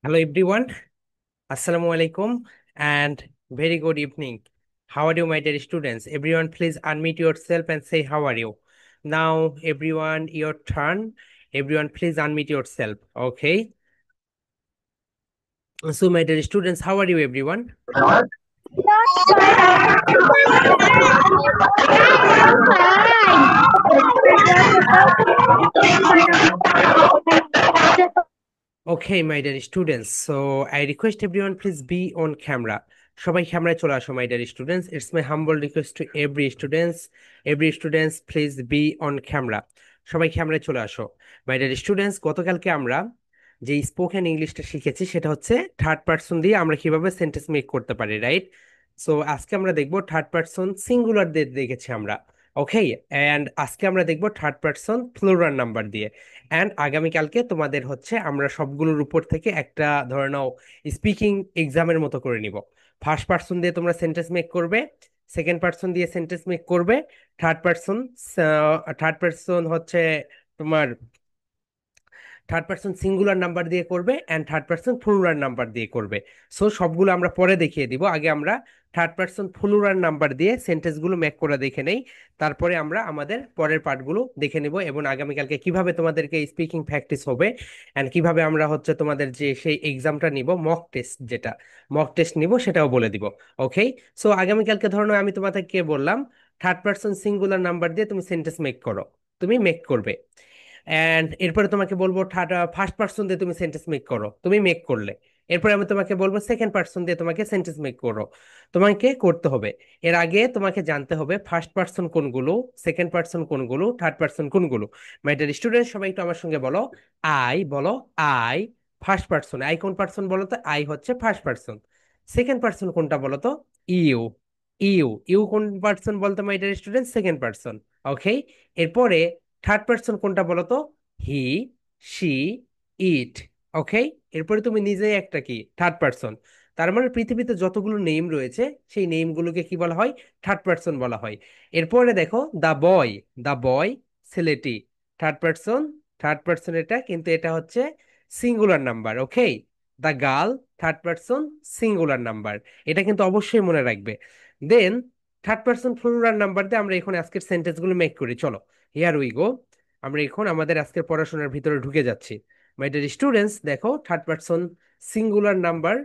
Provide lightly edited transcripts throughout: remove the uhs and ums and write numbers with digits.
Hello everyone, Assalamu alaikum and very good evening. How are you, my dear students? Everyone, please unmute yourself and say how are you. Now, everyone, your turn. Everyone, please unmute yourself. Okay. So, my dear students, how are you, everyone? Okay, my dear students. So, I request everyone, please be on camera. সবাই ক্যামেরায় চলে আসো, my dear students. It's my humble request to every students. Every students, please be on camera. সবাই ক্যামেরায় চলে আসো, my dear students. গতকালকে আমরা যে স্পোকেন ইংলিশটা শিখেছি সেটা হচ্ছে থার্ড পার্সন দিয়ে আমরা কিভাবে সেন্টেন্স মেক করতে পারি, রাইট? সো আজকে আমরা দেখবো থার্ড পার্সন সিঙ্গুলার দিয়ে দেখেছি আমরা। ওকে, অ্যান্ড আজকে আমরা দেখবো থার্ড পার্সন প্লুরাল নাম্বার দিয়ে। অ্যান্ড আগামীকালকে তোমাদের হচ্ছে আমরা সবগুলোর উপর থেকে একটা ধরে নাও স্পিকিং এক্সামের মতো করে নিব। ফার্স্ট পার্সন দিয়ে তোমরা সেন্টেন্স মেক করবে, সেকেন্ড পার্সন দিয়ে সেন্টেন্স মেক করবে, থার্ড পার্সন থার্ড পার্সন হচ্ছে তোমার থার্ড পার্সন সিঙ্গুলার নাম্বার দিয়ে করবে and third person plural number দিয়ে করবে। সো সবগুলো আমরা পরে দেখিয়ে দিব, আগে আমরা থার্ড পার্সন প্লুরাল নাম্বার দিয়ে সেন্টেন্সগুলো মেক করে দেখে নেই, তারপরে আমরা আমাদের পরের পার্টগুলো দেখে নেব এবং আগামীকালকে কিভাবে তোমাদেরকে স্পিকিং প্র্যাকটিস হবে অ্যান্ড কিভাবে আমরা হচ্ছে তোমাদের যে সেই এক্সামটা নিব, মক টেস্ট, যেটা মক টেস্ট নিব সেটাও বলে দিব। ওকে, সো আগামীকালকে ধরো আমি তোমাদেরকে বললাম থার্ড পার্সন সিঙ্গুলার নাম্বার দিয়ে তুমি সেন্টেন্স মেক করো, তুমি মেক করবে। অ্যান্ড এরপরে তোমাকে বলবো ফার্স্ট পার্সন দিয়ে তুমি সেন্টেন্স মেক করো, তুমি মেক করলে। এরপরে আমি তোমাকে বলবো সেকেন্ড পার্সন দিয়ে তোমাকে সেন্টেন্স মেক করো, তোমাকে করতে হবে। এর আগে তোমাকে জানতে হবে ফার্স্ট পার্সন কোনগুলো, সেকেন্ড পার্সন কোনগুলো, থার্ড পার্সন কোনগুলো। মাই ডিয়ার স্টুডেন্ট, সবাই একটু আমার সঙ্গে বলো। আই বলো, আই ফার্স্ট পার্সন। আই কোন পার্সন বলো তো? আই হচ্ছে ফার্স্ট পার্সন। সেকেন্ড পার্সন কোনটা বলো তো? ইউ। ইউ ইউ কোন পার্সন বলতো my dear student? Second person. Okay, এরপরে থার্ড পার্সন কোনটা বলো তো? হি, শি, ইট। ওকে, এরপরে তুমি নিজেই একটা কি থার্ড পার্সন। তার মানে পৃথিবীতে যতগুলো নেম রয়েছে সেই নেমগুলোকে কি বলা হয়? থার্ড পার্সন বলা হয়। এরপরে দেখো দা বয়, দা বয় ছেলেটি, থার্ড পার্সন। থার্ড পার্সন এটা, কিন্তু এটা হচ্ছে singular number. Okay, the girl third person singular number, এটা কিন্তু অবশ্যই মনে রাখবে। Then third person plural number দিয়ে আমরা এখন আজকের সেন্টেন্স গুলো মেক করি, চলো। Here we go. আমরা এখন আমাদের আজকের পড়াশোনার ভিতরে ঢুকে যাচ্ছি। মাই ডিয়ার স্টুডেন্টস, দেখো থার্ড পার্সন সিঙ্গুলার নাম্বার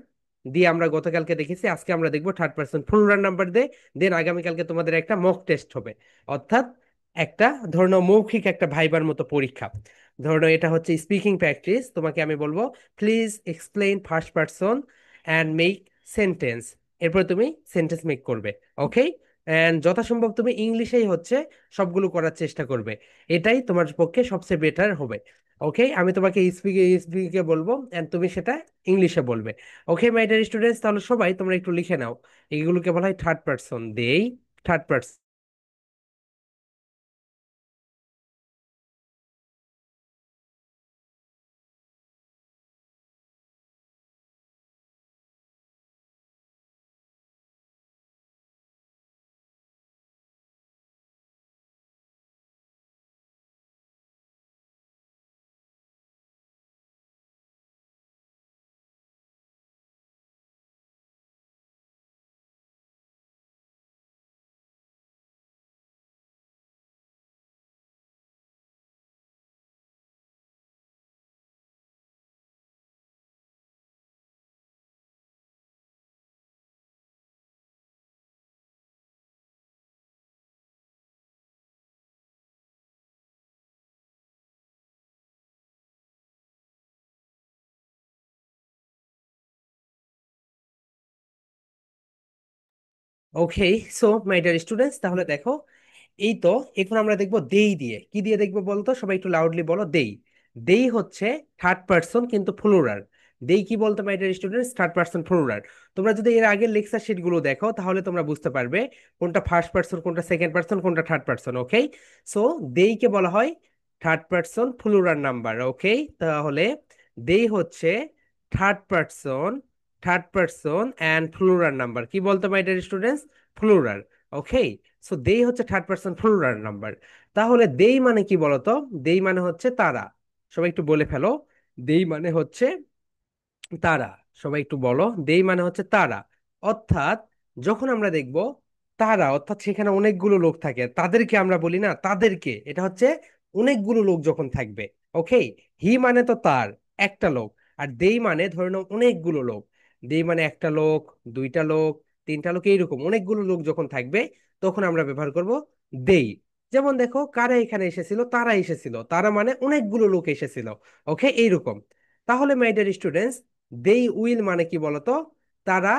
দিয়ে আমরা গতকালকে দেখেছি, আজকে আমরা দেখবো থার্ড পার্সন প্লুরাল নাম্বার দিয়ে। দেন আগামীকালকে তোমাদের একটা মক টেস্ট হবে, অর্থাৎ একটা ধরো মৌখিক একটা ভাইবার মতো পরীক্ষা। ধরো এটা হচ্ছে স্পিকিং প্র্যাকটিস, তোমাকে আমি বলবো please explain first person and make sentence. এরপর তুমি সেন্টেন্স মেক করবে। ওকে, অ্যান্ড যথাসম্ভব তুমি ইংলিশেই হচ্ছে সবগুলো করার চেষ্টা করবে, এটাই তোমার পক্ষে সবচেয়ে বেটার হবে। ওকে, আমি তোমাকে স্পিকে বলবো এন্ড তুমি সেটা ইংলিশে বলবে। ওকে মাই ডিয়ার স্টুডেন্টস, তাহলে সবাই তোমরা একটু লিখে নাও, এগুলোকে বলা হয় থার্ড পার্সন, দেই, third person. Okay, so my dear students, তাহলে দেখো এই তো এখন আমরা দেখবো দেই দিয়ে। কি দিয়ে দেখবো বলতো? সবাই একটু লাউডলি বলো, দেই। দেই হচ্ছে থার্ড পার্সন কিন্তু প্লুরাল। দেই কি বলতো my dear students? Third person plural. তোমরা যদি এর আগের লেকচার শিট গুলো দেখো তাহলে তোমরা বুঝতে পারবে কোনটা ফার্স্ট পার্সন, কোনটা সেকেন্ড পার্সন, কোনটা থার্ড পার্সন। ওকে, সো দেইকে বলা হয় থার্ড পার্সন প্লুরাল নাম্বার। ওকে, তাহলে দেই হচ্ছে third person, third person and plural number. কি বলতো my dear students? Plural. Okay, so দেই হচ্ছে থার্ড পার্সন প্লুরাল নাম্বার। তাহলে দেই মানে কি বলতো? দেই মানে হচ্ছে তারা। সবাই একটু বলে ফেলো, দেই মানে হচ্ছে তারা। সবাই একটু বলো, দেই মানে হচ্ছে তারা। অর্থাৎ যখন আমরা দেখব তারা, অর্থাৎ সেখানে অনেকগুলো লোক থাকে, তাদেরকে আমরা বলি না তাদেরকে, এটা হচ্ছে অনেকগুলো লোক যখন থাকবে। ওকে, হি মানে তো তার, একটা লোক। আর দেই মানে ধরে নাও অনেকগুলো লোক। দেই মানে একটা লোক, দুইটা লোক, তিনটা লোক, এইরকম অনেকগুলো লোক যখন থাকবে তখন আমরা ব্যবহার করব দেই। যেমন দেখো, কারা এখানে এসেছিল, তারা এসেছিল, তারা মানে অনেকগুলো লোক এসেছিল। ওকে, এইরকম। তাহলে মাই ডিয়ার স্টুডেন্টস, দেই উইল মানে কি বলতো? তারা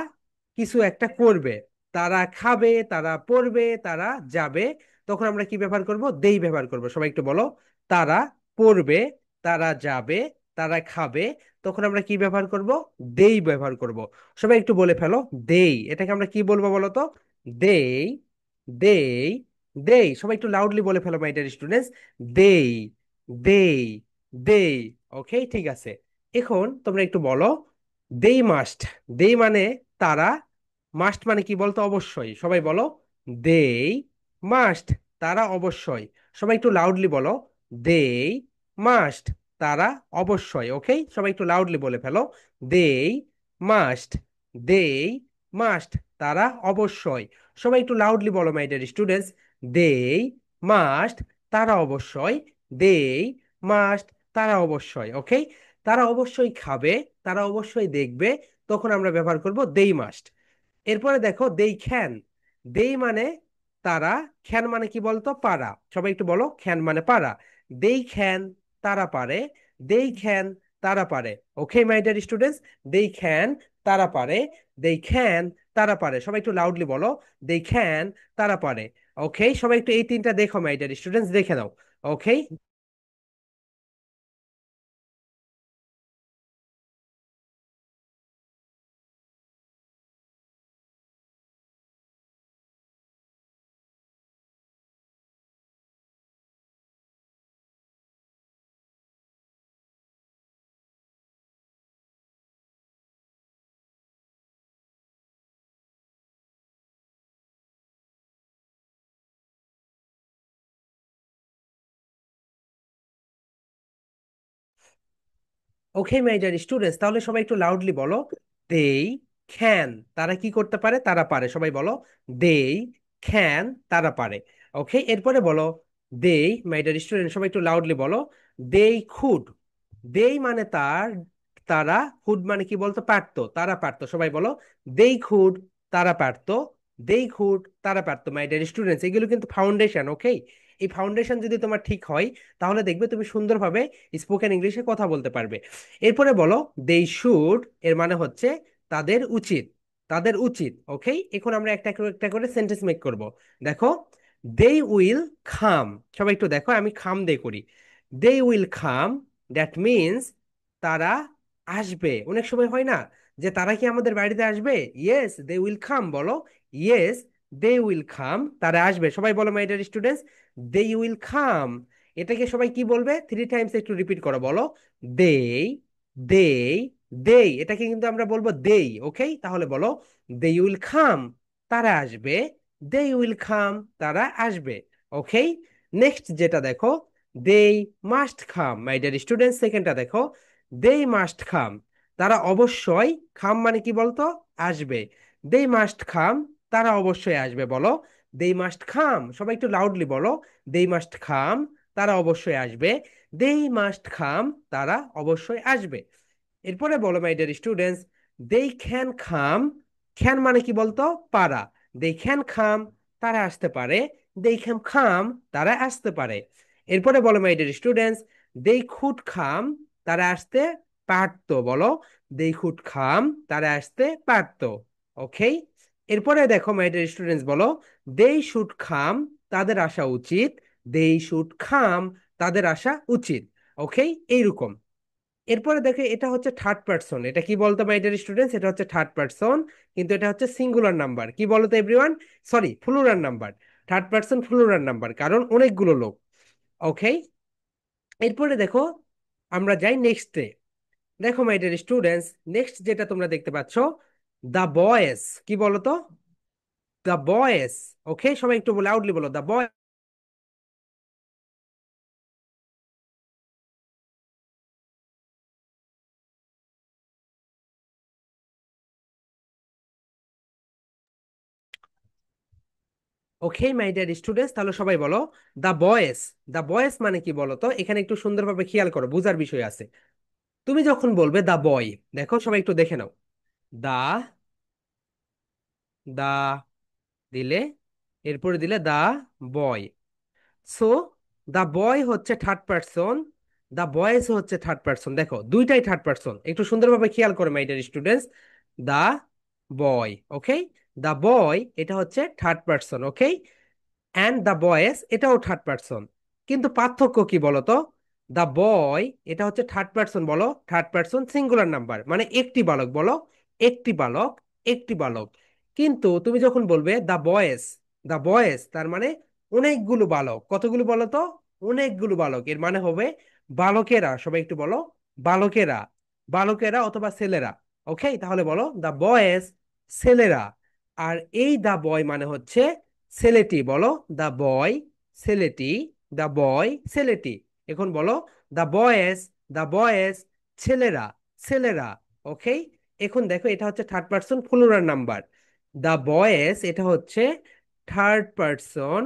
কিছু একটা করবে, তারা খাবে, তারা পড়বে, তারা যাবে। তখন আমরা কি ব্যবহার করব? দেই ব্যবহার করব। সবাই একটু বলো, তারা পড়বে, তারা যাবে, তারা খাবে। তখন আমরা কি ব্যবহার করব? দেই ব্যবহার করব। সবাই একটু বলে ফেলো, দেই, এটাকে আমরা কি বলবো বলো তো? দেই, দেই, দেই। সবাই একটু লাউডলি বলে ফেলো মাই ডিয়ার স্টুডেন্টস, দেই, দেই, দেই। ওকে, ঠিক আছে। এখন তোমরা একটু বলো, দেই মাস্ট। দেই মানে তারা, মাস্ট মানে কি বলতো? অবশ্যই। সবাই বলো, দেই মাস্ট, তারা অবশ্যই। সবাই একটু লাউডলি বলো, দেই মাস্ট, তারা অবশ্যই। ওকে, সবাই একটু লাউডলি বলে ফেলো, দেই মাস্ট, দেই মাস্ট, তারা অবশ্যই। সবাই একটু লাউডলি বলো মাই ডিয়ার স্টুডেন্টস, দেই মাস্ট, তারা অবশ্যই, দেই মাস্ট, তারা অবশ্যই। ওকে, তারা অবশ্যই খাবে, তারা অবশ্যই দেখবে। তখন আমরা ব্যবহার করব দেই মাস্ট। এরপরে দেখো, দেই খ্যান। দেই মানে তারা, খ্যান মানে কি বলতো? পারা। সবাই একটু বলো, খ্যান মানে পারা। দেই খ্যান, তারা পারে, দেই খ্যান, তারা পারে। ওকে মাই ডিয়ার স্টুডেন্টস, দেই খ্যান, তারা পারে, দেই খ্যান, তারা পারে। সবাই একটু লাউডলি বলো, দেই খ্যান, তারা পারে। ওকে, সবাই একটু এই তিনটা দেখো মাই ডিয়ার স্টুডেন্টস, দেখে নাও। ওকে। ওকে মাই ডিয়ার স্টুডেন্টস, তাহলে সবাই একটু লাউডলি বলো, দেই ক্যান, তারা কি করতে পারে? তারা পারে। সবাই বলো, দেই ক্যান, তারা পারে। ওকে, এরপরে বলো, দেই, মাই ডিয়ার স্টুডেন্ট সবাই একটু লাউডলি বলো, দেই খুড। দেই মানে তার, তারা, খুড মানে কি বলতো? পারতো, তারা পারতো। সবাই বলো, দেই খুড, তারা পারতো, দেই খুড, তারা পারতো। মাই ডিয়ার স্টুডেন্টস, এগুলো কিন্তু ফাউন্ডেশন। ওকে, এই ফাউন্ডেশন যদি তোমার ঠিক হয় তাহলে দেখবে তুমি সুন্দরভাবে স্পোকেন ইংলিশে কথা বলতে পারবে। এরপরে বলো, দে শুড, এর মানে হচ্ছে তাদের উচিত, তাদের উচিত। ওকে, এখন আমরা একটা করে একটা করে সেন্টেন্স মেক করব। দেখো, দে উইল খাম। সবাই একটু দেখো, আমি খাম দে করি। They will come, that means তারা আসবে। অনেক সময় হয় না যে তারা কি আমাদের বাড়িতে আসবে? ইয়েস, দে উইল খাম। বলো, ইয়েস, দে উইল খাম, তারা আসবে। সবাই বলো my dear students, they will come. এটাকে সবাই কি বলবে? 3 টাইমস একটু রিপিট করো, বলো, দেই, দেই, দেই। এটাকে কিন্তু আমরা বলবো দেই। ওকে, তাহলে বলো, দে উইল খাম, তারা আসবে, দে উইল খাম, তারা আসবে। ওকে, নেক্সট যেটা দেখো, দেই মাস্ট খাম। মাই ডিয়ার স্টুডেন্ট, সেকেন্ডটা দেখো, দেই মাস্ট খাম, তারা অবশ্যই, খাম মানে কি বলতো? আসবে। দেই মাস্ট খাম, তারা অবশ্যই আসবে। বলো, দেই মাস্ট খাম। সবাই একটু লাউডলি বলো, দেই মাস্ট খাম, তারা অবশ্যই আসবে, দেই মাস্ট খাম, তারা অবশ্যই আসবে। এরপরে বলো my dear students, they can come. Can মানে কি বলতো? পারা। দে ক্যান খাম, তারা আসতে পারে, দে ক্যান খাম, তারা আসতে পারে। এরপরে বলো my dear students, they could come, তারা আসতে পারতো। বলো, দে কুড খাম, তারা আসতে পারতো। ওকে, এরপরে দেখো মাই ডিয়ার স্টুডেন্টস, বলো, দে শুড খাম, তাদের আসা উচিত, দে শুড খাম, তাদের আসা উচিত। ওকে, এইরকম। এরপরে দেখে, এটা হচ্ছে থার্ড পার্সন। এটা কি বলতো মাই ডিয়ার স্টুডেন্টস? এটা হচ্ছে থার্ড পার্সন, কিন্তু এটা হচ্ছে সিঙ্গুলার নাম্বার। কি বলতো everyone? Sorry, plural number. Third person plural number, কারণ অনেকগুলো লোক। ওকে, এরপরে দেখো, আমরা যাই নেক্সটে। দেখো মাই ডিয়ার স্টুডেন্টস, নেক্সট যেটা তোমরা দেখতে পাচ্ছ, দ্য বয়েস। কি বলতো? দ্য বয়েস। ওকে, সবাই একটু লাউডলি বলো, দ্য বয়েস। ওকে মাই ডিয়ার স্টুডেন্টস, তাহলে সবাই বলো দা বয়েস। দা বয়েস মানে কি বলো তো? এখানে একটু সুন্দরভাবে খেয়াল করো, বুঝার বিষয় আছে। তুমি যখন বলবে দা বয়, দেখো সবাই একটু দেখে নাও। দা, দা দিলে, এরপরে দিলে দা বয়। সো দা বয় হচ্ছে থার্ড পারসন, দা বয়েজ হচ্ছে থার্ড পারসন। দেখো দুইটাই থার্ড পারসন, একটু সুন্দরভাবে খেয়াল করো মাই ডিয়ার স্টুডেন্টস। দা বয়, ওকে, দা বয় এটা হচ্ছে third person, okay, and the boys এটাও থার্ড পারসন। কিন্তু পার্থক্য কি বলতো? দ্য বয় এটা হচ্ছে থার্ড পারসন, বলো থার্ড পারসন সিঙ্গুলার নাম্বার, মানে একটি বালক, বলো একটি বালক, একটি বালক। কিন্তু তুমি যখন বলবে দ্য বয়েজ, দ্য বয়েজ তার মানে অনেকগুলো বালক। কতগুলো বলো তো? অনেকগুলো বালক, এর মানে হবে বালকেরা। সবাই একটু বলো বালকেরা, বালকেরা অথবা ছেলেরা। ওকে, তাহলে বলো দ্য বয়েজ, ছেলেরা। আর এই দা বয় মানে হচ্ছে ছেলেটি, বলো দা বয়, ছেলেটি, দা বয়, ছেলেটি। এখন বলো দা বয়েজ, দা বয়েজ, ছেলেরা, ছেলেরা। ওকে, এখন দেখো এটা হচ্ছে third person plural number. The boys এটা হচ্ছে থার্ড পারসন,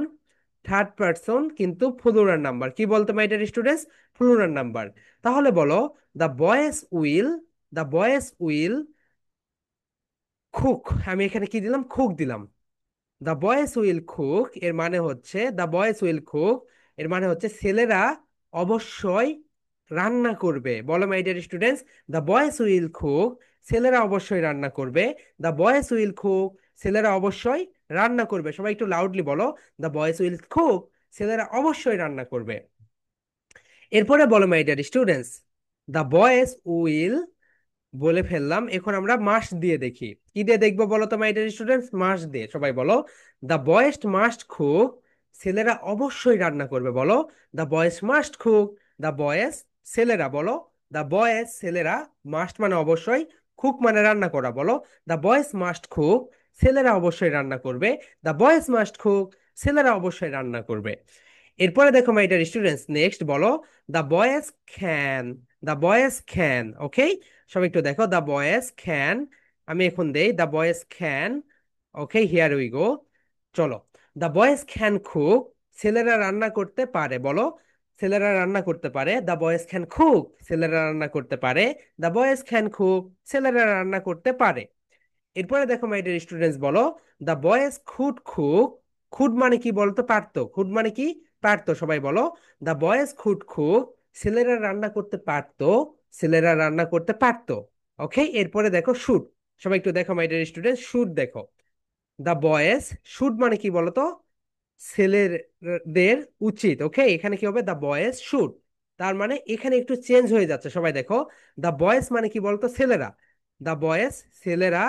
থার্ড পারসন কিন্তু প্লুরাল নাম্বার। কি বলতো my dear students? Plural number. তাহলে বলো the boys will, the boys will cook. আমি এখানে কি দিলাম? কুক দিলাম। দ্য বয়েজ উইল কুক এর মানে হচ্ছে, দ্য বয়েজ উইল কুক এর মানে হচ্ছে ছেলেরা অবশ্যই রান্না করবে। বলো my dear students, the boys will cook, ছেলেরা অবশ্যই রান্না করবে। দ্য বয়েজ উইল কুক, ছেলেরা অবশ্যই রান্না করবে। সবাই একটু লাউডলি বলো দ্য বয়েজ উইল কুক, ছেলেরা অবশ্যই রান্না করবে। এরপরে বলো my dear students, the boys will বলে ফেললাম, এখন আমরা মাস্ট দিয়ে দেখি। কি দিয়ে দেখবো বলো তো মাই ডিয়ার স্টুডেন্টস? মাস্ট দিয়ে। সবাই বলো দ্য বয়েজ মাস্ট কুক, ছেলেরা অবশ্যই রান্না করবে। বলো the boys must cook, the boys, ছেলেরা বলো দ্য বয়েজ, ছেলেরা, মাস্ট মানে অবশ্যই, কুক মানে রান্না করা। বলো দ্য বয়েজ মাস্ট কুক, ছেলেরা অবশ্যই রান্না করবে। দ্য বয়েজ মাস্ট কুক, ছেলেরা অবশ্যই রান্না করবে। এরপরে দেখো মাই ডিয়ার স্টুডেন্টস, নেক্সট বলো the boys can, the boys can. Okay, সবাই একটু দেখো দ্য বয়েজ ক্যান। আমি এখন দেই the boys can. Okay, here we go. চলো, দ্য বয়েজ ক্যান কুক, ছেলেরা রান্না করতে পারে। বলো ছেলেরা রান্না করতে পারে। দ্য বয়েজ ক্যান কুক, ছেলেরা রান্না করতে পারে। দ্য বয়েজ ক্যান কুক, ছেলেরা রান্না করতে পারে। এরপরে দেখো মাই ডিয়ার স্টুডেন্টস, বলো the boys could cook. Could মানে কি বলতো? পারতো। খুড মানে কি? পারতো। সবাই বলো দ্য বয়েজ কুড কুক, ছেলেরা রান্না করতে পারতো, ছেলেরা রান্না করতে পারতো। ওকে, এরপরে দেখো শুড। সবাই একটু দেখো মাই ডিয়ার স্টুডেন্টস, শুড দেখো। দ্য বয়েজ শুড মানে কি বলতো? ছেলেদের উচিত। ওকে, এখানে কি হবে? The boys should. তার মানে এখানে একটু চেঞ্জ হয়ে যাচ্ছে। সবাই দেখো দ্য বয়েজ মানে কি বলতো? ছেলেরা। দ্য বয়েজ ছেলেরা,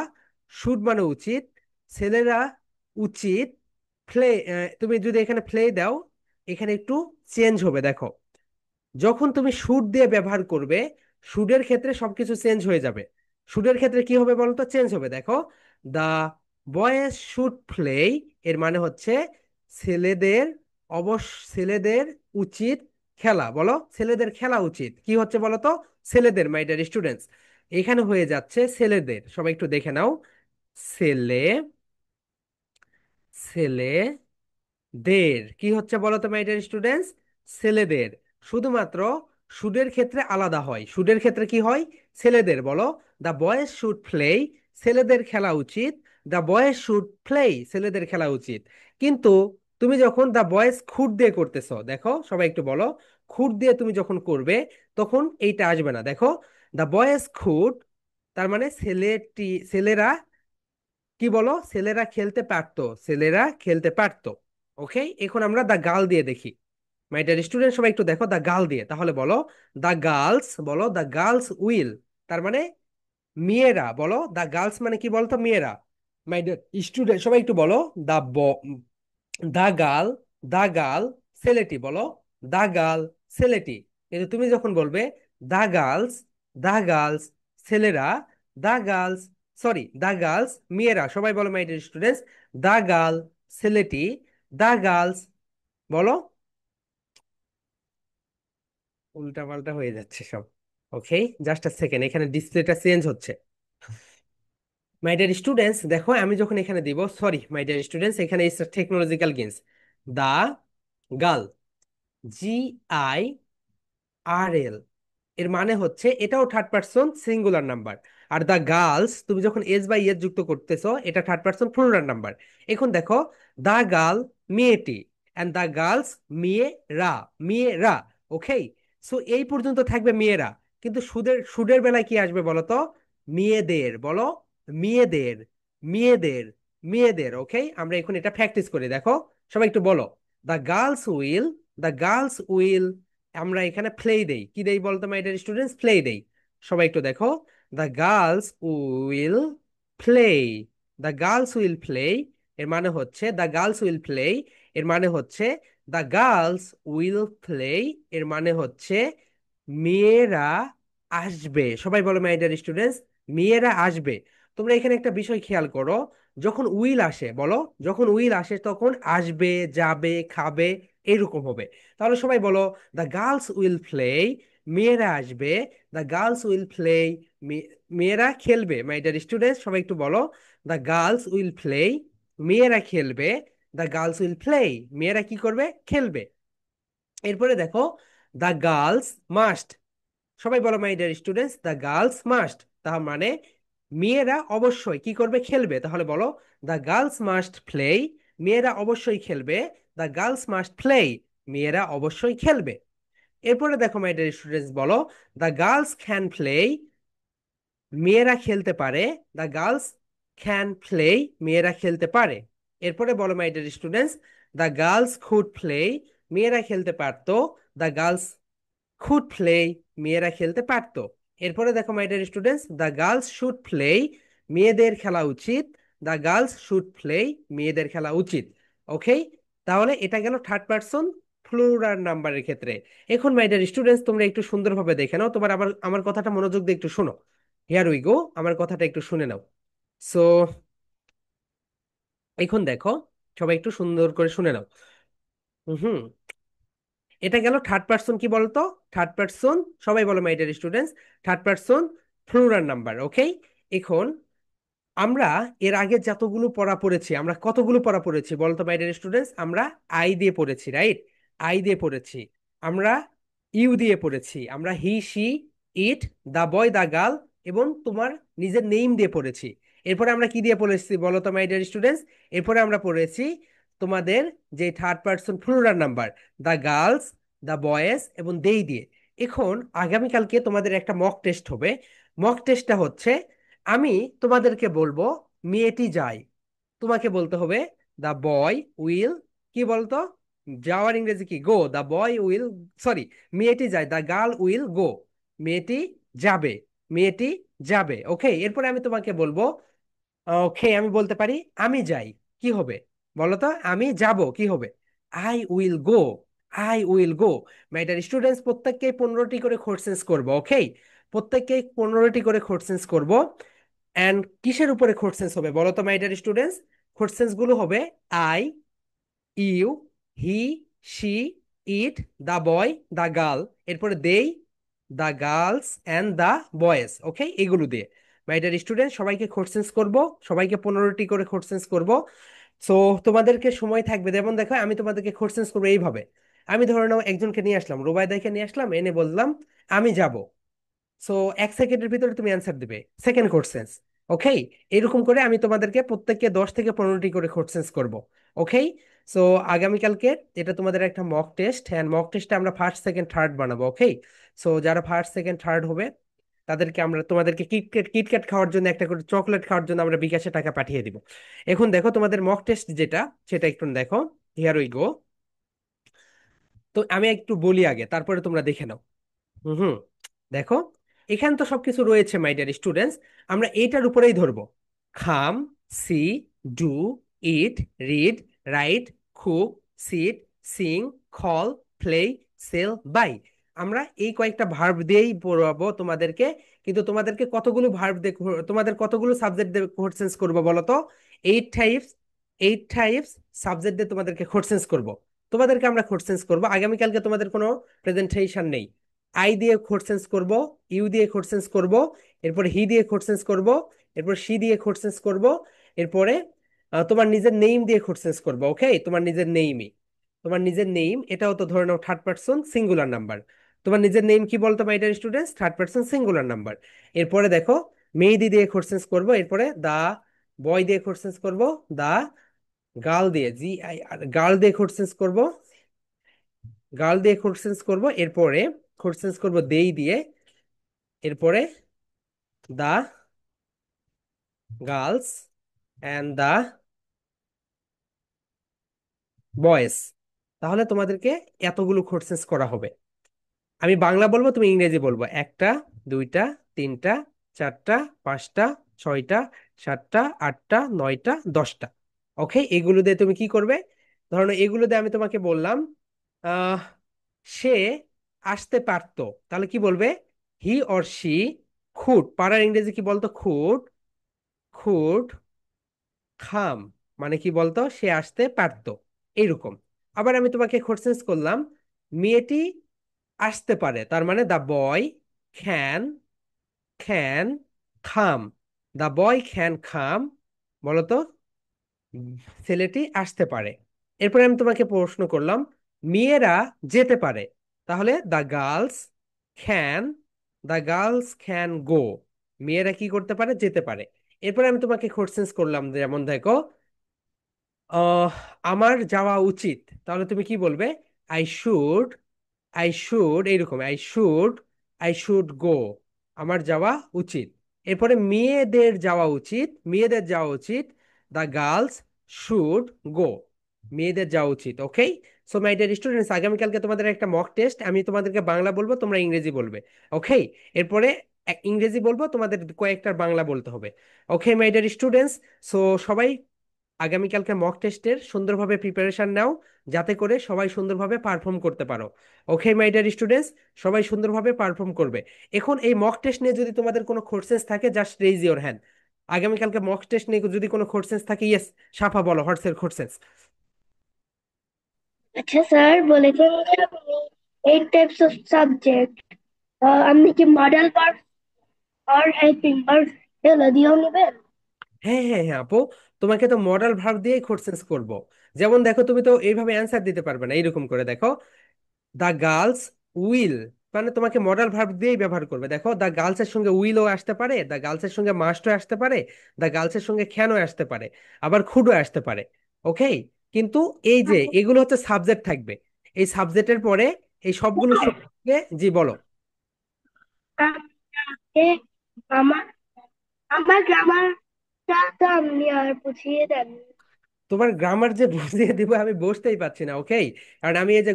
শুড মানে উচিত, ছেলেরা উচিত। প্লে, তুমি যদি এখানে প্লে দাও, এখানে একটু চেঞ্জ হবে। দেখো যখন তুমি শুড দিয়ে ব্যবহার করবে, শুডের ক্ষেত্রে সবকিছু চেঞ্জ হয়ে যাবে। শুডের ক্ষেত্রে কি হবে বলতো? চেঞ্জ হবে। দেখো দা বয়েজ শুড প্লে এর মানে হচ্ছে ছেলেদের, ছেলেদের উচিত খেলা। বলো ছেলেদের খেলা উচিত। কি হচ্ছে বলো তো? ছেলেদের, মাই ডিয়ার স্টুডেন্টস। এখানে হয়ে যাচ্ছে ছেলেদের। সবাই একটু দেখে নাও, ছেলে, ছেলে দের। কি হচ্ছে বলো তো মাই ডিয়ার স্টুডেন্টস? ছেলেদের। শুধুমাত্র শুডের ক্ষেত্রে আলাদা হয়। শুডের ক্ষেত্রে কি হয়? ছেলেদের। বলো দ্য বয়েজ শুড প্লে, ছেলেদের খেলা উচিত। দ্য বয়েজ শুড প্লে, ছেলেদের খেলা উচিত। কিন্তু তুমি যখন দ্য বয়েজ খুড দিয়ে করতেছো, দেখো সবাই একটু বলো, খুড দিয়ে তুমি যখন করবে তখন এইটা আসবে না। দেখো দ্য বয়েজ খুড, তার মানে ছেলেটি, ছেলেরা কি বলো? ছেলেরা খেলতে পারতো, ছেলেরা খেলতে পারতো। ওকে, এখন আমরা দা গার্ল দিয়ে দেখি। মাই ডিয়ার স্টুডেন্ট, সবাই একটু দেখো দা গার্ল দিয়ে। তাহলে বলো দা গার্লস, বলো দা গার্লস উইল, তার মানে মেয়েরা। বলো দা গার্লস মানে কি বলতো? মেয়েরা। মাই ডিয়ার স্টুডেন্ট, সবাই একটু বলো দা দা গার্ল, দা গার্ল, ছেলেটি। বলো দা গার্ল, ছেলেটি। কিন্তু তুমি যখন বলবে দা গার্লস, দা গার্লস, ছেলেরা, the girls, sorry the girls, মেয়েরা। সবাই বলো my dear students, the girl, ছেলেটি, দা গার্লস। বলো, উল্টা পাল্টা হয়ে যাচ্ছে সব। ওকে, জাস্ট আ সেকেন্ড, এখানে ডিসপ্লেটা চেঞ্জ হচ্ছে। মাই ডিয়ার স্টুডেন্টস, দেখো আমি যখন এখানে দিব, সরি মাই ডিয়ার স্টুডেন্টস, এখানে technological games, the girl, GIRL, এর মানে হচ্ছে এটাও থার্ড পার্সন সিঙ্গুলার নাম্বার। আর দ্য গার্লস তুমি যখন এস বাই এস যুক্ত করতেছো, এটা থার্ড পার্সন প্লুরাল নাম্বার। এখন দেখো, দ্য গার্ল মেয়েটি, অ্যান্ড দ্য গার্লস মেয়েরা, মেয়েরা। ওকে, সো এই পর্যন্ত থাকবে মেয়েরা। কিন্তু সুদের সুদের বেলায় কি আসবে বলো তো? মেয়েদের, বলো মেয়েদের, মেয়েদের, মেয়েদের। ওকে, আমরা এখন এটা প্র্যাকটিস করি, দেখো সবাই একটু বলো। The girls will, the girls will, আমরা এখানে প্লে দেই, কি দেই বলতো মাই ডিয়ার স্টুডেন্টস? প্লে দেই। সবাই একটু দেখো, the girls will play, the girls will play, এর মানে হচ্ছে দ্য গার্লস উইল প্লে, এর মানে হচ্ছে দ্য গার্লস উইল প্লে, এর মানে হচ্ছে মেয়েরা আসবে। সবাই বলো মাই ডিয়ার স্টুডেন্টস, মেয়েরা আসবে। তোমরা এখানে একটা বিষয় খেয়াল করো, যখন উইল আসে, বলো, যখন উইল আসে তখন আসবে, যাবে, খাবে, এরকম হবে। তাহলে সবাই বলো, দ্য গার্লস উইল প্লে, মেয়েরা আসবে। দ্য গার্লস উইল প্লে, মেয়েরা খেলবে। মাই ডিয়ার স্টুডেন্টস, সবাই একটু বলো, দ্য গার্লস উইল প্লে, মেয়েরা খেলবে। দ্য গার্লস উইল প্লে, মেয়েরা কি করবে? খেলবে। এরপরে দেখো, দ্য গার্লস মাস্ট, সবাই বলো my dear students, the girls must, তার মানে মেয়েরা অবশ্যই কি করবে? খেলবে। তাহলে বলো, দ্য গার্লস মাস্ট প্লে, মেয়েরা অবশ্যই খেলবে। দ্য গার্লস মাস্ট প্লে, মেয়েরা অবশ্যই খেলবে। এরপরে দেখো মাই ডিয়ার স্টুডেন্টস, বলো, দ্য গার্লস ক্যান প্লে, মেয়েরা খেলতে পারে। দ্য গার্লস ক্যান প্লে, মেয়েরা খেলতে পারে। এরপরে বলো my dear students, the girls could play, মেয়েরা খেলতে পারতো। দ্য গার্লস কুড প্লে, মেয়েরা খেলতে পারতো। এরপরে দেখো my dear students, the girls should play, মেয়েদের খেলা উচিত। দ্য গার্লস শুড প্লে, মেয়েদের খেলা উচিত। ওকে, তাহলে এটা গেল থার্ড পার্সন প্লুরাল নাম্বারের ক্ষেত্রে। এখন মাই ডিয়ার স্টুডেন্টস, তোমরা একটু সুন্দরভাবে দেখে নাও, তোমার আবার আমার কথাটা মনোযোগ দিয়ে একটু শোনো। হিয়ার উই গো, আমার কথাটা একটু শুনে নাও। সো এখন দেখো, সবাই একটু সুন্দর করে শুনে নাও। হুম, এটা গেল থার্ড পার্সন, কি বলতো? থার্ড পার্সন, সবাই বলো my dear students, third person plural number. Okay, এখন আমরা এর আগে যতগুলো পড়া পড়েছি, আমরা কতগুলো পড়া পড়েছি বলতো মাই ডিয়ার স্টুডেন্টস? আমরা আই দিয়ে পড়েছি, রাইট? আই দিয়ে পড়েছি, আমরা ইউ দিয়ে পড়েছি, আমরা হি, সি, ইট, দা বয়, দা গার্ল, এবং তোমার নিজের নেম দিয়ে পড়েছি। এরপরে আমরা কি দিয়ে পড়েছি বলতো মাই ডিয়ার স্টুডেন্টস? এরপরে আমরা পড়েছি তোমাদের যে third person plural number, the girls, the boys এবং দেই দিয়ে। এখন আগামীকালকে তোমাদের একটা মক টেস্ট হবে। মক টেস্টটা হচ্ছে, আমি তোমাদেরকে বলবো মেয়েটি যায়, তোমাকে বলতে হবে দ্য বয় উইল, কি বলতো? যাওয়ার ইংরেজি কি? গো। দ্য বয় উইল, সরি, মেয়েটি যায়, দ্য গার্ল উইল গো, মেয়েটি যাবে, মেয়েটি যাবে। ওকে, এরপরে আমি তোমাকে বলবো, ওকে আমি বলতে পারি আমি যাই, কি হবে বলো তো? আমি যাব, কি হবে? I will go, I will go. My dear students, প্রত্যেককে 15টি করে কোশ্চেন্স করবো। ওকে, প্রত্যেককে 15টি করে কোশ্চেন্স করব। এন্ড কিসের উপরে কোশ্চেন্স হবে বলো তো মাই ডিয়ার স্টুডেন্টস? কোশ্চেন্স গুলো হবে I, you, he, she, it, the boy, the girl, এরপরে দেই, the girls and the boys. Okay, এগুলো দিয়ে মাই ডিয়ার স্টুডেন্ট সবাইকে কোশ্চেন্স করব, সবাইকে 15টি করে কোশ্চেন্স করব। সো তোমাদেরকে সময় থাকবে, যেমন দেখো আমি তোমাদেরকে কোশ্চেন্স করবো এইভাবে। আমি ধরে নাও একজনকে নিয়ে আসলাম, রুবাইদাকে নিয়ে আসলাম, এনে বললাম আমি যাব। সো 1 সেকেন্ডের ভিতরে তুমি অ্যান্সার দিবে, সেকেন্ড কোশ্চেন্স। ওকে, এরকম করে আমি তোমাদেরকে প্রত্যেককে 10 থেকে 15টি করে কোশ্চেন্স করব। ওকে, সো আগামীকালকে এটা তোমাদের একটা মক টেস্ট, হ্যাঁ মক টেস্টে আমরা ফার্স্ট সেকেন্ড থার্ড বানাবো। ওকে, সো যারা ফার্স্ট সেকেন্ড থার্ড হবে তাদেরকে আমরা, তোমাদেরকে কিটক্যাট কিটক্যাট খাওয়ার জন্য, একটা করে চকলেট খাওয়ার জন্য আমরা বিকাশে টাকা পাঠিয়ে দিব। এখন দেখো তোমাদের মক টেস্ট যেটা, সেটা একটু দেখো। হিয়ার উই গো। তো আমি একটু বলি আগে, তারপরে তোমরা দেখে নাও। হুম হুম, দেখো এখানে তো সবকিছু রয়েছে মাই ডিয়ার স্টুডেন্টস, আমরা এইটার উপরেই ধরবো। Come, see, do, eat, read, write, cook, sit, sing, call, play, sell, buy. আমরা এই কয়েকটা ভার্ব দিয়েই পড়াবো তোমাদেরকে। কিন্তু তোমাদেরকে কতগুলো ভার্ব দিয়ে, তোমাদের কতগুলো সাবজেক্ট দিয়ে কোশ্চেন্স করবো বলো তো? 8 টাইপস, 8 টাইপস সাবজেক্ট দিয়ে তোমাদেরকে কোশ্চেন্স করবো। তোমাদেরকে আমরা কোশ্চেন্স করবো। আগামীকালকে তোমাদের কোনো প্রেজেন্টেশন নেই। আই দিয়ে কোশ্চেন্স করব, ইউ দিয়ে কোশ্চেন্স করব, এরপর হি দিয়ে কোশ্চেন্স করব, এরপর সি দিয়ে কোশ্চেন্স করব। এরপরে তোমার নিজের নেম দিয়ে কোশ্চেন্স করবো। ওকে, তোমার নিজের নেইমই, তোমার নিজের নেইম, এটাও তো ধরে নাও থার্ড পার্সন সিঙ্গুলার নাম্বার। তোমার নিজের নেম কি বলতো my dear students? Third person singular number. এরপরে দেখো মেহেদি দিয়ে কোশ্চেন্স করব। এরপরে দা বয় দিয়ে কোশ্চেন্স করব। দা গার্ল দিয়ে গার্ল দিয়ে কোশ্চেন্স করব। গার্ল দিয়ে কোশ্চেন্স করব। এরপরে কোশ্চেন্স করব দেই দিয়ে। এরপরে the girls and the boys. তাহলে তোমাদেরকে এতগুলো কোর্সেস করা হবে। আমি বাংলা বলবো, তুমি ইংরেজি বলবো। একটা, দুইটা, তিনটা, চারটা, পাঁচটা, ছয়টা, সাতটা, আটটা, নয়টা, 10টা। ওকে, এগুলো দিয়ে তুমি কি করবে? ধরো এগুলো দিয়ে আমি তোমাকে বললাম আহ সে আসতে পারতো, তাহলে কি বলবে? হি অর শি খুড, পারার ইংরেজি কি বলতো? খুড, খুড খাম, মানে কি বলতো? সে আসতে পারতো, এইরকম। আবার আমি তোমাকে কোশ্চেন করলাম মেয়েটি আসতে পারে, তার মানে দা বয় ক্যান ক্যান খাম, দা বয় ক্যান খাম, বলো তো উম, ছেলেটি আসতে পারে। এরপরে আমি তোমাকে প্রশ্ন করলাম মেয়েরা যেতে পারে, তাহলে দা গার্লস ক্যান গো, মেয়েরা কি করতে পারে? যেতে পারে। এরপরে আমি তোমাকে কোশ্চেন করলাম, যেমন দেখো আহ আমার যাওয়া উচিত, তাহলে তুমি কি বলবে? আই শুড, এইরকম আই শুড গো, আমার যাওয়া উচিত। এরপরে মেয়েদের যাওয়া উচিত দা গার্লস শুড গো, মেয়েদের যাওয়া উচিত। ওকে, সো মাই ডিয়ার স্টুডেন্টস, আগামীকালকে তোমাদের একটা মক টেস্ট, আমি তোমাদেরকে বাংলা বলবো, তোমরা ইংরেজি বলবে। ওকে, এরপরে ইংরেজি বলবো, তোমাদের কয়েকটা বাংলা বলতে হবে। Okay my dear students, so সবাই আগামীকালকে মক টেস্টের সুন্দরভাবে প্রিপারেশন নাও, যাতে করে সবাই সুন্দরভাবে পারফর্ম করতে পারো। ওকে মাই ডিয়ার স্টুডেন্টস, সবাই সুন্দরভাবে পারফর্ম করবে। এখন এই মক টেস্ট নিয়ে যদি তোমাদের কোনো কোশ্চেন্স থাকে, জাস্ট রেইজ ইওর হ্যান্ড। আগামীকালকে মক টেস্ট নিয়ে যদি কোনো কোশ্চেন্স থাকে, ইয়েস, সাফা বলো, হোয়াটস এর কোশ্চেন্স? আচ্ছা স্যার, বলেছেন যে আপনি 8 টাইপস অফ সাবজেক্ট, আপনি কি মডেল ভার্ব আর হেল্পিং ভার্ব এগুলো দিয়েও নেবেন? হ্যাঁ হ্যাঁ হ্যাঁ আপু, তোমাকে তো মডাল ভার্ব দিয়েই কোশ্চেন্স করব। যেমন দেখো, তুমি তো এইভাবে অ্যান্সার দিতে পারবে না, এইরকম করে দেখো দা গার্লস উইল, মানে তোমাকে মডাল ভার্ব দিয়েই ব্যবহার করবে। দেখো দা গার্লস এর সঙ্গে উইলও আসতে পারে, দা গার্লস এর সঙ্গে মাস্টও আসতে পারে, দা গার্লস এর সঙ্গে ক্যানও আসতে পারে, আবার খুডও আসতে পারে। ওকে, কিন্তু এই যে এগুলো হচ্ছে সাবজেক্ট থাকবে, এই সাবজেক্টের পরে এই সবগুলো সঙ্গে, জি বলো। আমাকে আমার আমার গ্রামারটা তো আপনি আর বুঝিয়ে দেন। তোমার গ্রামার যে বুঝিয়ে দিব আমি বসতেই পারছি না। ওকে, কারণ আমি এই যে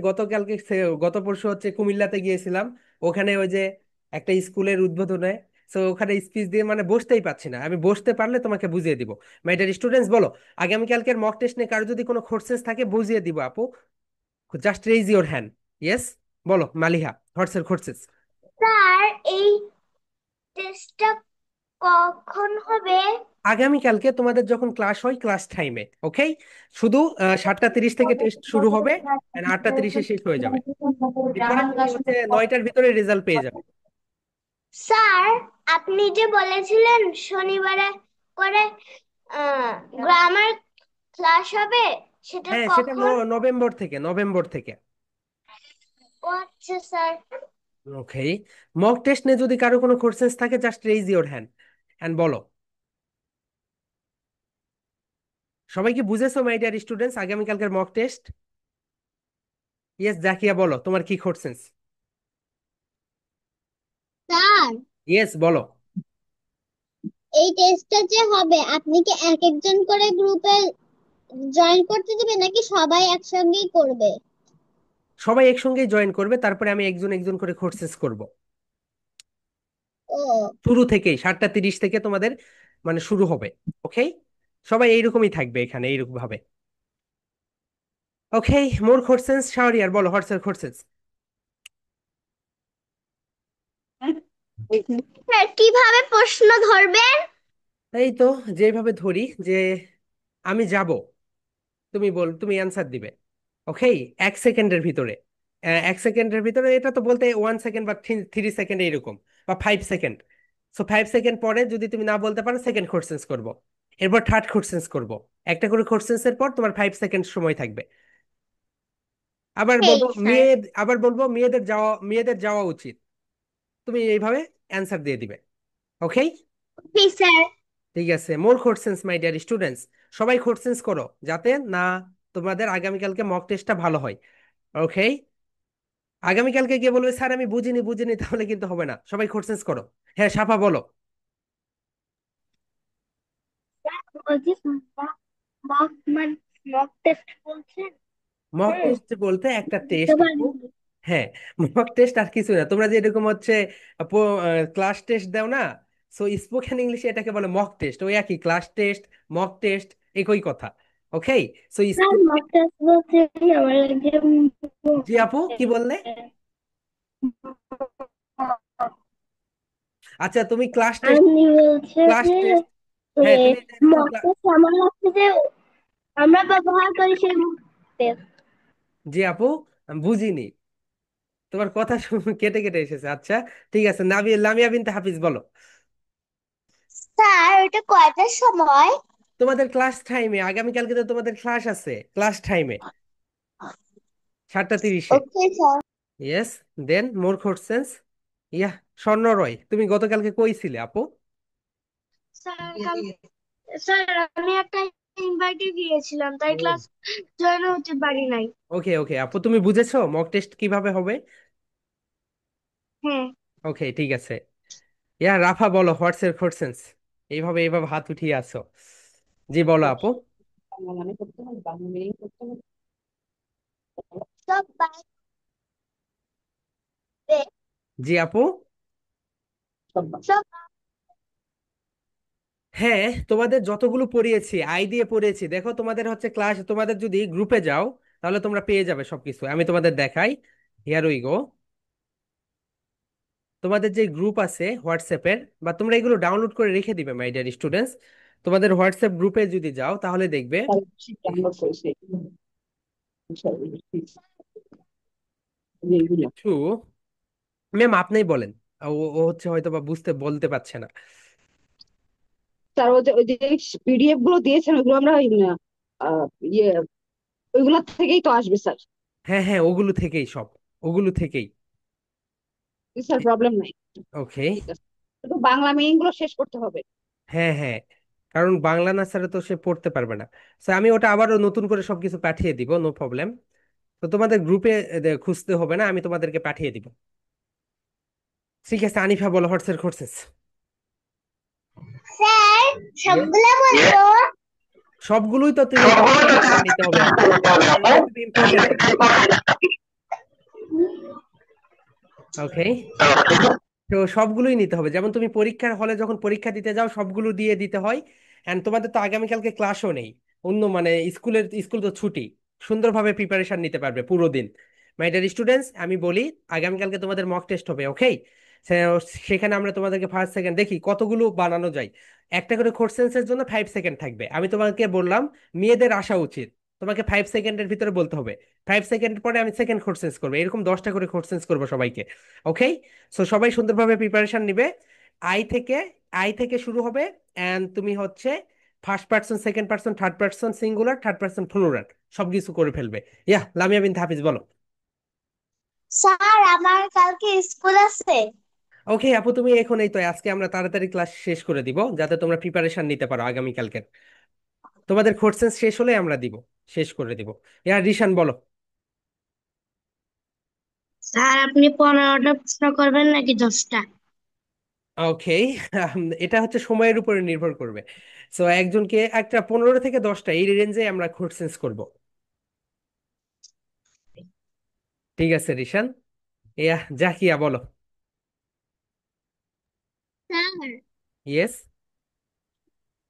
গত পরশু হচ্ছে কুমিল্লাতে গিয়েছিলাম, ওখানে ওই যে একটা স্কুলের উদ্বোধনে, তো ওখানে স্পিচ দিয়ে মানে বসতেই পারছি না। আমি বসতে পারলে তোমাকে বুঝিয়ে দিব। মাই ডিয়ার স্টুডেন্টস, বলো আগামীকালকের মক টেস্ট নিয়ে কারো যদি কোনো কোশ্চেন্স থাকে বুঝিয়ে দিব আপু। Just raise your hand. Yes, বলো মালিহা, হোয়াটস এর কোশ্চেন্স? স্যার, এই টেস্টটা কখন হবে? আগামীকালকে তোমাদের যখন ক্লাস হয়, ক্লাস টাইমে। ওকে, শুধু 7টা 30 থেকে টেস্ট শুরু হবে, 8টা 30-এ শেষ হয়ে যাবে। এরপরে তুমি হচ্ছে 9টার ভিতরে রেজাল্ট পেয়ে যাবে। স্যার, আপনি যে বলেছিলেন শনিবারে করে গ্রামার ক্লাস হবে, সেটা হ্যাঁ, সেটা কখন? নভেম্বর থেকে। ও আচ্ছা স্যার। ওকে, মক টেস্ট নিয়ে যদি কারো কোনো কোশ্চেন্স থাকে, just raise your hand and বলো। সবাই কি বুঝেছো মাই ডিয়ার স্টুডেন্টস আগামীকালকের মক টেস্ট? ইয়েস জাকিয়া, বলো তোমার কি কোশ্চেন্স? স্যার, ইয়েস বলো। এই টেস্টটা যে হবে, আপনি কি এক একজন করে গ্রুপে জয়েন করতে দিবেন নাকি সবাই একসঙ্গেই করবে? সবাই একসঙ্গেই জয়েন করবে, তারপরে আমি একজন একজন করে কোর্সেস করব। ও শুরু থেকেই 7টা 30 থেকে তোমাদের মানে শুরু হবে। ওকে, সবাই এইরকমই থাকবে এখানে, এইরকম ভাবে। ওকে, মোর কোশ্চেন্স শাওরিয়ার, বলো হোয়াটস এর কোশ্চেন্স? স্যার, কিভাবে প্রশ্ন ধরবেন? এই তো যেভাবে ধরি যে আমি যাব, তুমি অ্যান্সার দিবে। ওকে, 1 সেকেন্ডের ভিতরে, 1 সেকেন্ডের ভিতরে, এটা তো বলতে 1 সেকেন্ড বা 3 সেকেন্ড এইরকম, বা 5 সেকেন্ড। সো 5 সেকেন্ড পরে যদি তুমি না বলতে পারো, সেকেন্ড কোশ্চেন্স করব, এরপর থার্ড কোশ্চেন্স করব। একটা করে কোশ্চেন্সের পর তোমার 5 সেকেন্ড সময় থাকবে। আবার বলবো ঠিক স্যার। মেয়েদের যাওয়া উচিত, তুমি এইভাবে অ্যান্সার দিয়ে দিবে। ওকে। জি স্যার। ঠিক আছে, মোর কোশ্চেন্স মাই ডিয়ার স্টুডেন্টস। সবাই কোশ্চেন্স করো যাতে না তোমাদের আগামীকালকে মক টেস্টটা ভালো হয়। ওকে। আগামীকালকে গিয়ে বলবে স্যার আমি বুঝিনি বুঝিনি, তাহলে কিন্তু হবে না। সবাই কোশ্চেন্স করো। হ্যাঁ সাফা বলো। বলছি মক মানে মক টেস্ট বলছেন। মক হুম। টেস্ট বলতে একটা বুঝতে টেস্ট আপু। পারিনি। হ্যাঁ, মক টেস্ট আর কিছু না। তোমরা যে এরকম হচ্ছে ক্লাস টেস্ট দাও না, সো স্পোকেন ইংলিশে এটাকে বলে মক টেস্ট। ওই একই, ক্লাস টেস্ট মক টেস্ট একই কথা। ওকে। সো স্যার মক টেস্ট বলতে আমার একজন জি আপু কি বললে? আচ্ছা তুমি ক্লাস টেস্ট, আপনি বলছে ক্লাস যে টেস্ট, হ্যাঁ তুমি এটা একটু মক টেস্ট আমার লাগছে যে আমরা ব্যবহার করি সেই মক টেস্ট। জি আপু আমি বুঝিনি, তোমার কথা কেটে কেটে এসেছে। আচ্ছা ঠিক আছে, লামিয়া বিনতে হাফিজ বলো। স্যার ওটা কয়টার সময়? তোমাদের ক্লাস টাইমে, আগামীকালকে তো তোমাদের ক্লাস আছে, ক্লাস টাইমে 7:30-এ। Okay sir. Yes. Then more questions. Yeah, Swarna Roy তুমি গতকালকে কই ছিলে আপু? স্যার স্যার আমি একটা ইনভাইটে গিয়েছিলাম তাই ক্লাস জয়েন হতে পারি নাই। ওকে ওকে আপু, তুমি বুঝেছো মক টেস্ট কিভাবে হবে? হ্যাঁ। ওকে ঠিক আছে। ইয়া রাফা বলো, হোয়াটস এর কোশ্চেন্স? এইভাবে এইভাবে হাত উঠিয়ে আছো। জি বলো আপু। সব বাইরে। জি আপু। সব। হ্যাঁ, তোমাদের যতগুলো পড়িয়েছি আই দিয়ে পড়িয়েছি, দেখো তোমাদের হচ্ছে ক্লাস, তোমাদের যদি গ্রুপে যাও তাহলে তোমরা পেয়ে যাবে সবকিছু। আমি তোমাদের দেখাই। হিয়ার উই গো। তোমাদের যে গ্রুপ আছে হোয়াটসঅ্যাপের, বা তোমরা এগুলো ডাউনলোড করে রেখে দিবে মাই ডিয়ার স্টুডেন্টস। তোমাদের হোয়াটসঅ্যাপ গ্রুপে যদি যাও তাহলে দেখবে একটু, ম্যাম আপনিই বলেন। ও ও হচ্ছে হয়তো বা বুঝতে বলতে পারছে না। স্যার ওই যে পিডিএফ গুলো দিয়েছেন ওইগুলো আমরা ইয়ে ওইগুলো থেকেই তো আসবে স্যার। হ্যাঁ হ্যাঁ, ওগুলো থেকেই সব, ওগুলো থেকেই। স্যার প্রবলেম নাই। ওকে। ঠিক আছে, শুধু বাংলা মিনিং গুলো শেষ করতে হবে। হ্যাঁ হ্যাঁ, কারণ বাংলা না ছাড়া তো সে পড়তে পারবে না। স্যার আমি ওটা আবারও নতুন করে সবকিছু পাঠিয়ে দিব, নো প্রবলেম। তো তোমাদের গ্রুপে খুঁজতে হবে না, আমি তোমাদেরকে পাঠিয়ে দিব। ঠিক আছে আনিফা বলো, হোয়াটসঅ্যাপ কোর্সেস। স্যার সবগুলা বলতো। সবগুলোই তো তুমি নিতে হবে আপু, কারণ এটা খুব ইম্পর্টেন্ট টপিক। ওকে। তো সবগুলোই নিতে হবে, যেমন তুমি পরীক্ষার হলে যখন পরীক্ষা দিতে যাও সবগুলো দিয়ে দিতে হয়। এন্ড তোমাদের তো আগামীকালকে ক্লাসও নেই, অন্য মানে স্কুল তো ছুটি। সুন্দরভাবে প্রিপারেশন নিতে পারবে পুরো দিন। মাই ডিয়ার স্টুডেন্টস আমি বলি, আগামীকালকে তোমাদের মক টেস্ট হবে। ওকে। সেখানে আমরা তোমাদেরকে ফার্স্ট সেকেন্ড দেখি কতগুলো বানানো যায়। একটা করে কোশ্চেন্সের জন্য 5 সেকেন্ড থাকবে। আমি তোমাকে বললাম মেয়েদের আসা উচিত, তোমাকে 5 সেকেন্ডের ভিতরে বলতে হবে। 5 সেকেন্ড পরে আমি সেকেন্ড কোশ্চেন্স করবো, এরকম 10টা করে কোশ্চেন্স করবো সবাইকে। ওকে। সো সবাই সুন্দরভাবে প্রিপারেশন নিবে। আই থেকে, আই থেকে শুরু হবে। এন্ড তুমি হচ্ছে first person, second person, third person singular, third person plural সবকিছু করে ফেলবে। ইয়া লামিয়া বিনতে হাফিজ বলো। স্যার আমার কালকে স্কুল আছে। ওকে আপু, তুমি এখন এই তো, আজকে আমরা তাড়াতাড়ি ক্লাস শেষ করে দিব যাতে তোমরা প্রিপারেশন নিতে পারো আগামীকালকে। তোমাদের কোর্সেস শেষ হলে আমরা দিব, শেষ করে দিব। ইয়া রিশান বলো। স্যার আপনি 15টা প্রশ্ন করবেন নাকি 10টা? ওকে। এটা হচ্ছে সময়ের উপরে নির্ভর করবে। সো একজনকে একটা 15 থেকে 10টা এই রেঞ্জে আমরা কোর্সেস করব। ঠিক আছে রিশান। ইয়া জাকিয়া বলো। Sir yes.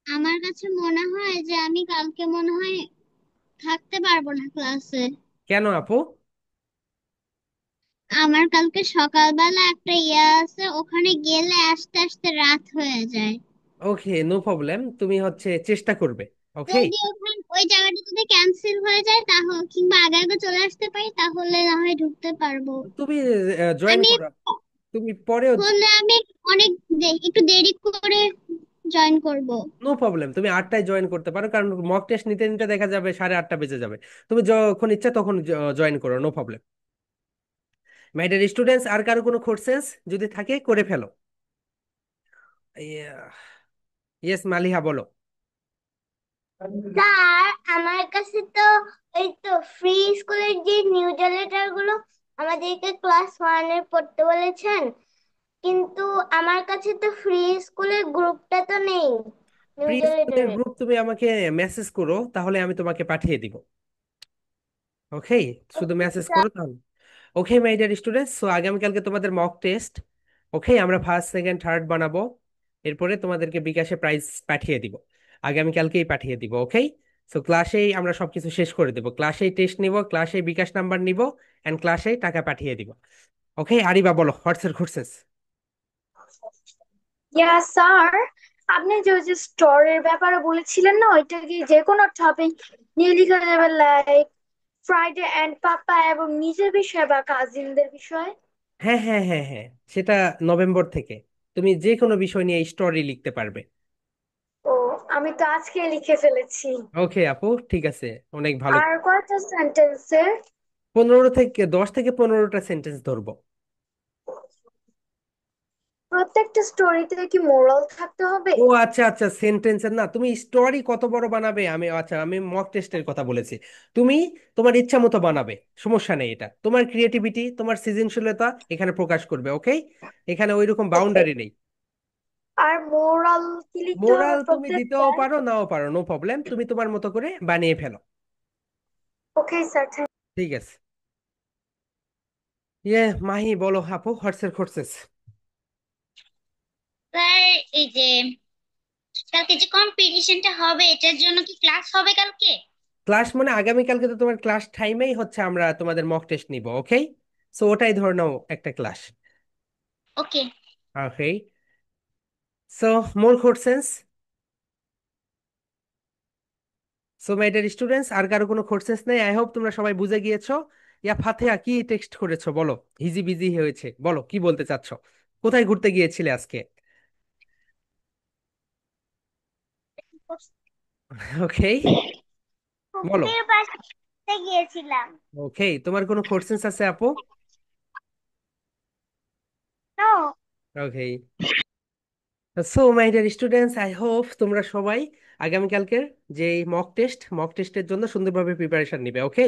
আমার কাছে মনে হয় যে আমি কালকে মনে হয় থাকতে পারবো না ক্লাসে। কেন আপু? আমার কালকে সকালবেলা একটা ইয়ে আছে, ওখানে গেলে আসতে আসতে রাত হয়ে যায়। ওকে নো প্রবলেম, তুমি হচ্ছে চেষ্টা করবে। ওকে। যদি ওই জায়গাটা যদি ক্যান্সেল হয়ে যায় তাহলে, কিংবা আগে আগে চলে আসতে পারি তাহলে না হয় ঢুকতে পারবো। তুমি জয়েন আমি করো। তুমি পরেও হলে আমি অনেক একটু দেরি করে জয়েন করব। নো প্রবলেম, তুমি 8টায় জয়েন করতে পারো, কারণ মক টেস্ট নিতে নিতে দেখা যাবে 8:30 বেজে যাবে। তুমি যখন ইচ্ছা তখন জয়েন করো, no problem. My dear students, আর কারো কোনো কোশ্চেন্স যদি থাকে করে ফেলো। ইয়েস মালিহা, বলো। স্যার, আমার কাছে তো এই তো ফ্রি স্কুলের যে নিউজ লেটার গুলো আমাদেরকে ক্লাস 1 পড়তে বলেছেন, কিন্তু আমার কাছে তো ফ্রি স্কুলের গ্রুপটা তো নেই প্রি নিউজ স্কুলের লেটারের। গ্রুপ তুমি আমাকে মেসেজ করো, তাহলে আমি তোমাকে পাঠিয়ে দিব। ওকে, শুধু মেসেজ করো তাহলে। ওকে মাই ডিয়ার স্টুডেন্টস, সো আগামীকালকে তোমাদের মক টেস্ট। ওকে, আমরা ফার্স্ট সেকেন্ড থার্ড বানাবো, এরপরে তোমাদেরকে বিকাশে প্রাইজ পাঠিয়ে দিব, আগামীকালকেই পাঠিয়ে দিব। ওকে, সো ক্লাসেই আমরা সবকিছু শেষ করে দেবো, ক্লাসেই টেস্ট নিব, ক্লাসেই বিকাশ নাম্বার নিব, অ্যান্ড ক্লাসেই টাকা পাঠিয়ে দিব। ওকে, আরিবা বলো হোয়াটসঅ্যাপ কোর্সেস। ইয়া স্যার, আপনি যে ওই যে স্টোরের ব্যাপারে বলেছিলেন না, ওইটা কি যে কোনো টপিক নিয়ে লিখে যাবে, লাইক ফ্রাইডে এন্ড পাপা এবং নিজের বিষয় বা কাজিনদের বিষয়? হ্যাঁ হ্যাঁ হ্যাঁ হ্যাঁ, সেটা নভেম্বর থেকে তুমি যে কোনো বিষয় নিয়ে স্টোরি লিখতে পারবে। ও, আমি তো আজকে লিখে ফেলেছি। ওকে আপু, ঠিক আছে, অনেক ভালো। আর কয়টা সেন্টেন্সের? 10 থেকে 15টা সেন্টেন্স ধরবো। প্রত্যেকটা স্টোরিতে কি মোরাল থাকতে হবে? ও আচ্ছা আচ্ছা, সেন্টেন্সের না, তুমি স্টোরি কত বড় বানাবে, আমি আচ্ছা আমি মক টেস্টের কথা বলেছি। তুমি তোমার ইচ্ছা মতো বানাবে, সমস্যা নেই, এটা তোমার ক্রিয়েটিভিটি, তোমার সৃজনশীলতা এখানে প্রকাশ করবে। ওকে, এখানে ওইরকম ওকে। বাউন্ডারি নেই। আর মোরাল কি লিখতে হবে মোরাল তুমি দিতেও প্রত্যেকটায়? পারো নাও পারো, নো প্রবলেম, তুমি তোমার মতো করে বানিয়ে ফেলো। Okay sir, thank. ঠিক আছে। ইয়ে মাহি বলো আপু হোয়াটসঅ্যাপ কোর্সেস। স্যার, এই যে কালকে যে কম্পিটিশনটা হবে এটার জন্য কি ক্লাস হবে কালকে? ক্লাস মানে আগামীকালকে তো তোমার ক্লাস টাইমেই হচ্ছে আমরা তোমাদের মক টেস্ট নিব। ওকে, সো ওটাই ধরে নাও একটা class. Okay. Okay, so more questions. So my dear students, আর কারো কোনো কোশ্চেন্স নেই, আই হোপ তোমরা সবাই বুঝে গিয়েছো। ইয়া ফাতেহা, কি টেক্সট করেছো বলো, হিজি বিজি হয়েছে, বলো কি বলতে চাচ্ছো, কোথায় ঘুরতে গিয়েছিলে আজকে? ওকে, বলো। পুকুরের পাশে গিয়েছিলাম। ওকে, তোমার কোনো কোশ্চেন্স আছে আপু? No. Okay, so my dear students, I hope তোমরা সবাই আগামীকালকের যে মক টেস্টের জন্য সুন্দরভাবে প্রিপারেশন নিবে। ওকে,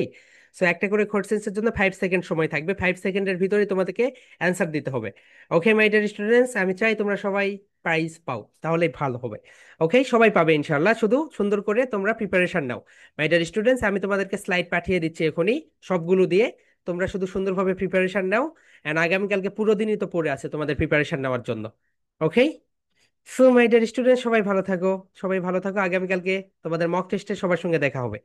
সো একটা করে কোশ্চেন্সের জন্য 5 সেকেন্ড সময় থাকবে, 5 সেকেন্ডের ভিতরে তোমাদেরকে অ্যান্সার দিতে হবে। ওকে মাই ডিয়ার স্টুডেন্টস, আমি চাই তোমরা সবাই প্রাইজ পাও, তাহলে ভালো হবে। ওকে, সবাই পাবে ইনশাল্লাহ, শুধু সুন্দর করে তোমরা প্রিপারেশন নাও। মাই ডিয়ার স্টুডেন্টস, আমি তোমাদেরকে স্লাইড পাঠিয়ে দিচ্ছি এখনই, সবগুলো দিয়ে। তোমরা শুধু সুন্দরভাবে প্রিপারেশন নাও, অ্যান্ড আগামীকালকে পুরো দিনই তো পড়ে আছে তোমাদের প্রিপারেশন নেওয়ার জন্য। ওকে, সো মাই ডিয়ার স্টুডেন্ট, সবাই ভালো থাকো, সবাই ভালো থাকো, আগামীকালকে তোমাদের মক টেস্টে সবার সঙ্গে দেখা হবে।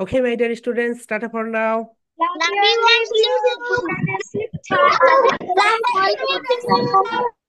Okay my dear students, tata for now. Love love you, you, thank thank you, good night, you. Sleep tight. Bye.